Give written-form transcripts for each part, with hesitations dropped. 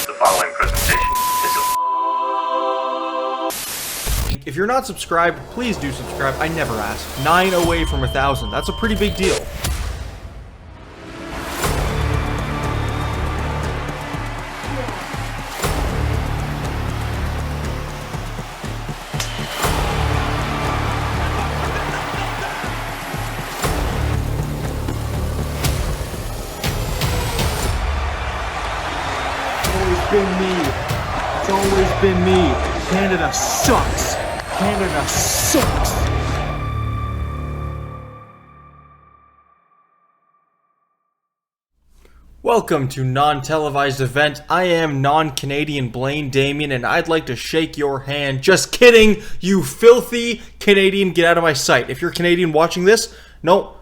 The following presentation is If you're not subscribed, please do subscribe. I never ask. 9 away from 1,000. That's a pretty big deal. It's always been me. Canada sucks. Canada sucks. Welcome to non-televised event. I am non-Canadian Blaine Damien, and I'd like to shake your hand. Just kidding, you filthy Canadian. Get out of my sight. If you're Canadian watching this, no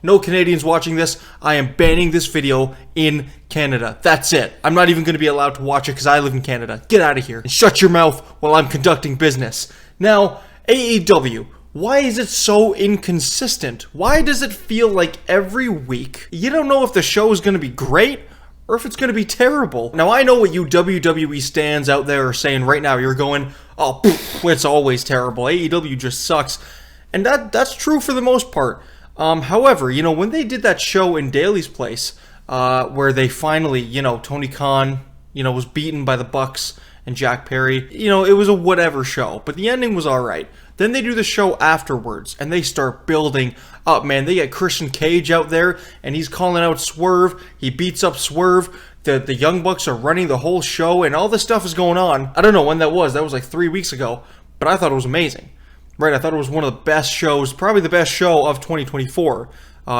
Canadians watching this. I am banning this video in Canada. That's it. I'm not even going to be allowed to watch it because I live in Canada. Get out of here and shut your mouth while I'm conducting business. Now, AEW. Why is it so inconsistent? Why does it feel like every week you don't know if the show is going to be great or if it's going to be terrible? Now, I know what you WWE stans out there are saying right now. You're going, oh, it's always terrible. AEW just sucks. And that's true for the most part. However, you know, when they did that show in Daly's place, where they finally, you know, Tony Khan, you know, was beaten by the Bucks and Jack Perry, you know, it was a whatever show, but the ending was alright. Then they do the show afterwards, and they start building up, man. They get Christian Cage out there, and he's calling out Swerve. He beats up Swerve. The Young Bucks are running the whole show, and all this stuff is going on. I don't know when that was. That was like 3 weeks ago, but I thought it was amazing. Right, I thought it was one of the best shows, probably the best show of 2024,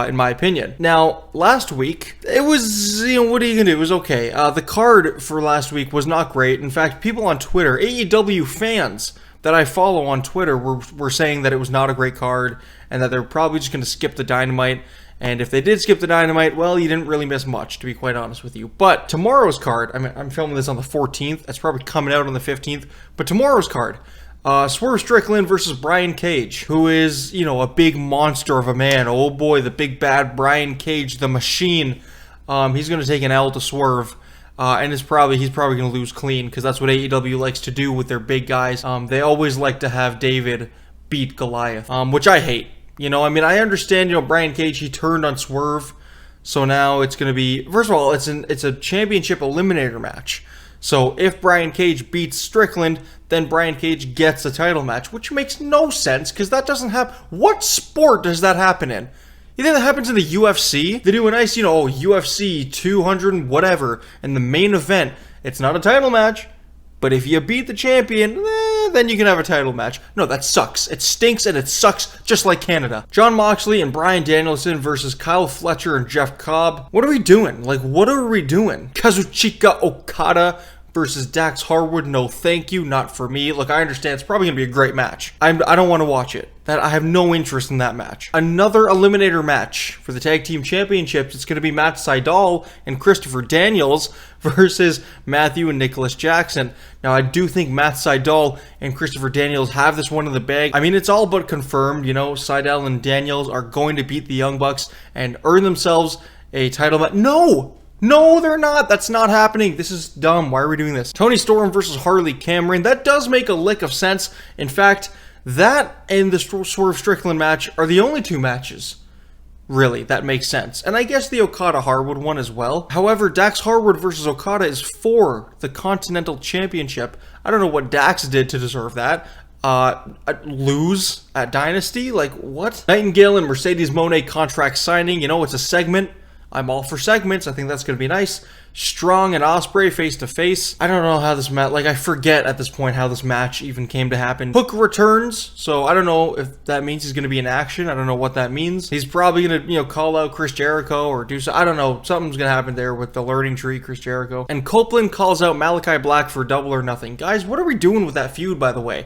in my opinion. Now, last week, it was, you know, what are you going to do? It was okay. The card for last week was not great. In fact, people on Twitter, AEW fans that I follow on Twitter were saying that it was not a great card and that they were probably just going to skip the Dynamite. And if they did skip the Dynamite, well, you didn't really miss much, to be quite honest with you. But tomorrow's card, I mean, I'm filming this on the 14th. It's probably coming out on the 15th. But tomorrow's card, Swerve Strickland versus Brian Cage, who is, you know, a big monster of a man. Oh boy, the big bad Brian Cage, the machine. He's going to take an L to Swerve, and he's probably going to lose clean, because that's what AEW likes to do with their big guys. They always like to have David beat Goliath, which I hate. You know, I mean, I understand, you know, Brian Cage, he turned on Swerve, so now it's going to be, first of all, it's a championship eliminator match. So if Brian Cage beats Strickland, then Brian Cage gets the title match, which makes no sense, because that doesn't happen. What sport does that happen in? You think that happens in the UFC? They do a nice, you know, UFC 200 and whatever, and the main event, it's not a title match, but if you beat the champion, then you can have a title match. No, that sucks. It stinks and it sucks, just like Canada. Jon Moxley and Bryan Danielson versus Kyle Fletcher and Jeff Cobb. What are we doing? Like, what are we doing? Kazuchika Okada versus Dax Harwood, no thank you, not for me. Look, I understand it's probably going to be a great match. I don't want to watch it. I have no interest in that match. Another eliminator match for the Tag Team Championships. It's going to be Matt Sydal and Christopher Daniels versus Matthew and Nicholas Jackson. Now, I do think Matt Sydal and Christopher Daniels have this one in the bag. I mean, it's all but confirmed, you know, Sydal and Daniels are going to beat the Young Bucks and earn themselves a title match. No, they're not. That's not happening. This is dumb. Why are we doing this? Tony Storm versus Harley Cameron. That does make a lick of sense. In fact, that and the Swerve Strickland match are the only two matches, really, that makes sense. And I guess the Okada-Harwood one as well. However, Dax Harwood versus Okada is for the Continental Championship. I don't know what Dax did to deserve that. Lose at Dynasty? Like, what? Nightingale and Mercedes Moné contract signing. You know, it's a segment. I'm all for segments. I think that's going to be nice. Strong and Ospreay face to face. I don't know how this match, like, I forget at this point how this match even came to happen. Hook returns, so I don't know if that means he's going to be in action. I don't know what that means. He's probably going to, you know, call out Chris Jericho or do so. I don't know. Something's going to happen there with the learning tree, Chris Jericho. And Copeland calls out Malachi Black for Double or Nothing. Guys, what are we doing with that feud, by the way?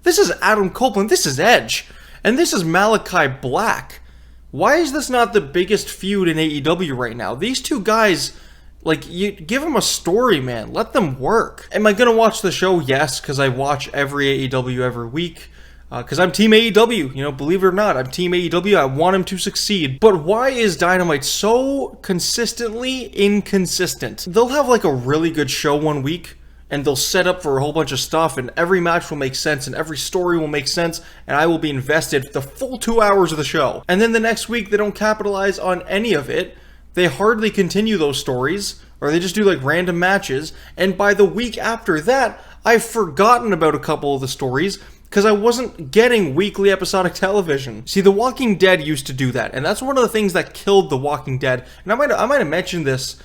This is Adam Copeland. This is Edge. And this is Malachi Black. Why is this not the biggest feud in AEW right now? These two guys, like, you give them a story, man. Let them work. Am I going to watch the show? Yes, because I watch every AEW every week. Because I'm Team AEW, you know, believe it or not, I'm Team AEW. I want him to succeed. But why is Dynamite so consistently inconsistent? They'll have like a really good show one week, and they'll set up for a whole bunch of stuff, and every match will make sense, and every story will make sense, and I will be invested the full 2 hours of the show. And then the next week, they don't capitalize on any of it. They hardly continue those stories, or they just do like random matches, and by the week after that, I've forgotten about a couple of the stories, because I wasn't getting weekly episodic television. See, The Walking Dead used to do that, and that's one of the things that killed The Walking Dead. And I might have mentioned this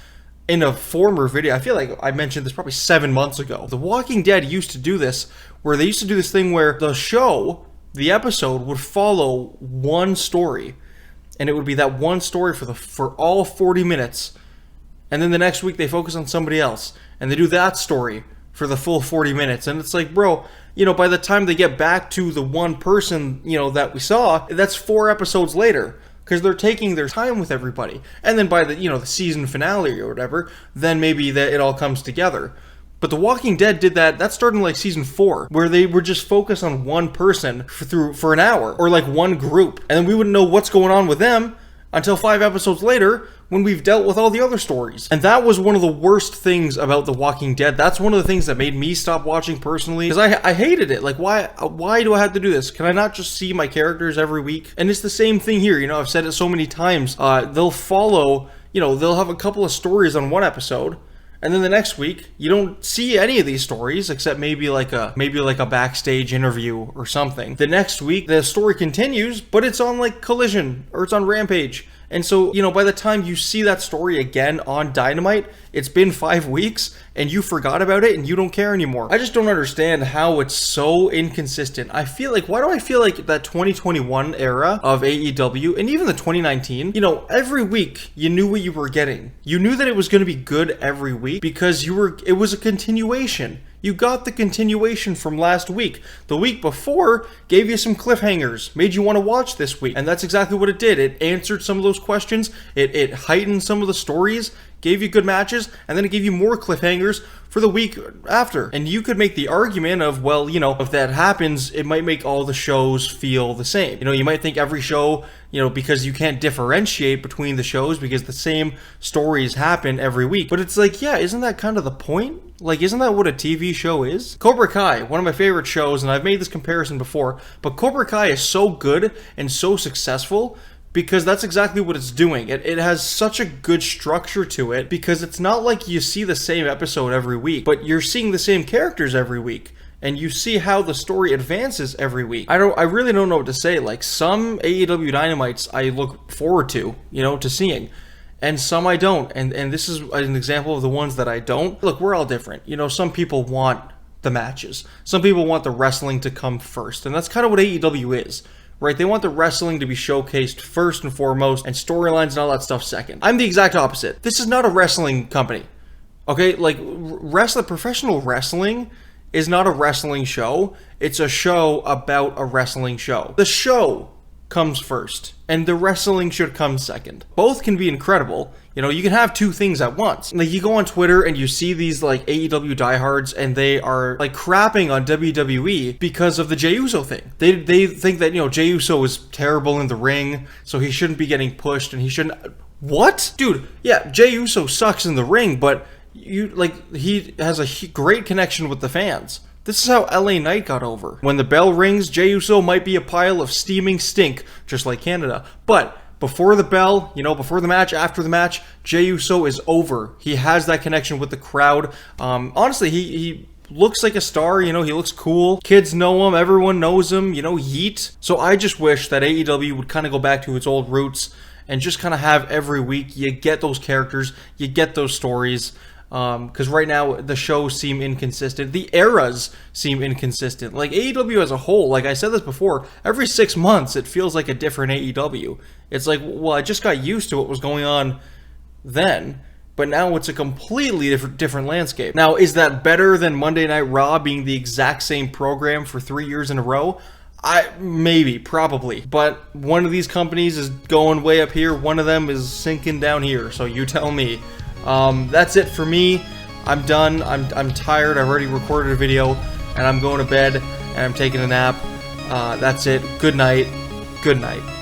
in a former video. I feel like I mentioned this probably 7 months ago. The Walking Dead used to do this, where they used to do this thing where the show, the episode, would follow one story, and it would be that one story for all 40 minutes, and then the next week they focus on somebody else, and they do that story for the full 40 minutes, and it's like, bro, you know, by the time they get back to the one person, you know, that we saw, that's 4 episodes later, because they're taking their time with everybody. And then by the, you know, the season finale or whatever, then maybe it all comes together. But The Walking Dead did that. That started in like season 4, where they were just focused on one person for an hour, or like one group, and then we wouldn't know what's going on with them until 5 episodes later, when we've dealt with all the other stories. And that was one of the worst things about The Walking Dead. That's one of the things that made me stop watching personally, because I hated it. Like, why do I have to do this? Can I not just see my characters every week? And it's the same thing here. You know, I've said it so many times. They'll follow, you know, they'll have a couple of stories on one episode, and then the next week, you don't see any of these stories except maybe like a backstage interview or something. The next week, the story continues, but it's on like Collision or it's on Rampage. And so, you know, by the time you see that story again on Dynamite, it's been 5 weeks and you forgot about it and you don't care anymore. I just don't understand how it's so inconsistent. I feel like, why do I feel like that 2021 era of AEW and even the 2019, you know, every week you knew what you were getting. You knew that it was going to be good every week because it was a continuation. You got the continuation from last week. The week before gave you some cliffhangers, made you want to watch this week. And that's exactly what it did. It answered some of those questions. It heightened some of the stories, gave you good matches, and then it gave you more cliffhangers for the week after. And you could make the argument of, well, you know, if that happens, it might make all the shows feel the same. You know, you might think every show, you know, because you can't differentiate between the shows because the same stories happen every week. But it's like, yeah, isn't that kind of the point? Like, isn't that what a TV show is? Cobra Kai, one of my favorite shows, and I've made this comparison before, but Cobra Kai is so good and so successful because that's exactly what it's doing. It has such a good structure to it because it's not like you see the same episode every week, but you're seeing the same characters every week. And you see how the story advances every week. I really don't know what to say. Like, some AEW Dynamites I look forward to, you know, to seeing. And some I don't. And this is an example of the ones that I don't. Look, we're all different. You know, some people want the matches. Some people want the wrestling to come first. And that's kind of what AEW is, right? They want the wrestling to be showcased first and foremost, and storylines and all that stuff second. I'm the exact opposite. This is not a wrestling company. Okay? Like, professional wrestling is not a wrestling show. It's a show about a wrestling show. The show comes first, and the wrestling should come second. Both can be incredible. You know, you can have two things at once. Like, you go on Twitter and you see these like AEW diehards, and they are like crapping on WWE because of the Jey Uso thing. They think that, you know, Jey Uso is terrible in the ring, so he shouldn't be getting pushed, and he shouldn't. What, dude? Yeah, Jey Uso sucks in the ring, but he has a great connection with the fans. This is how LA Knight got over. When the bell rings, Jey Uso might be a pile of steaming stink, just like Canada. But before the bell, you know, before the match, after the match, Jey Uso is over. He has that connection with the crowd. Honestly, he looks like a star, you know, he looks cool. Kids know him, everyone knows him, you know, yeet. So I just wish that AEW would kind of go back to its old roots and just kind of have every week, you get those characters, you get those stories. Because right now the shows seem inconsistent. The eras seem inconsistent. Like, AEW as a whole, like I said this before, every 6 months it feels like a different AEW. It's like, well, I just got used to what was going on then, but now it's a completely different landscape. Now, is that better than Monday Night Raw being the exact same program for 3 years in a row? Maybe, probably. But one of these companies is going way up here, one of them is sinking down here, so you tell me. That's it for me. I'm done. I'm tired. I've already recorded a video, and I'm going to bed, and I'm taking a nap. That's it. Good night. Good night.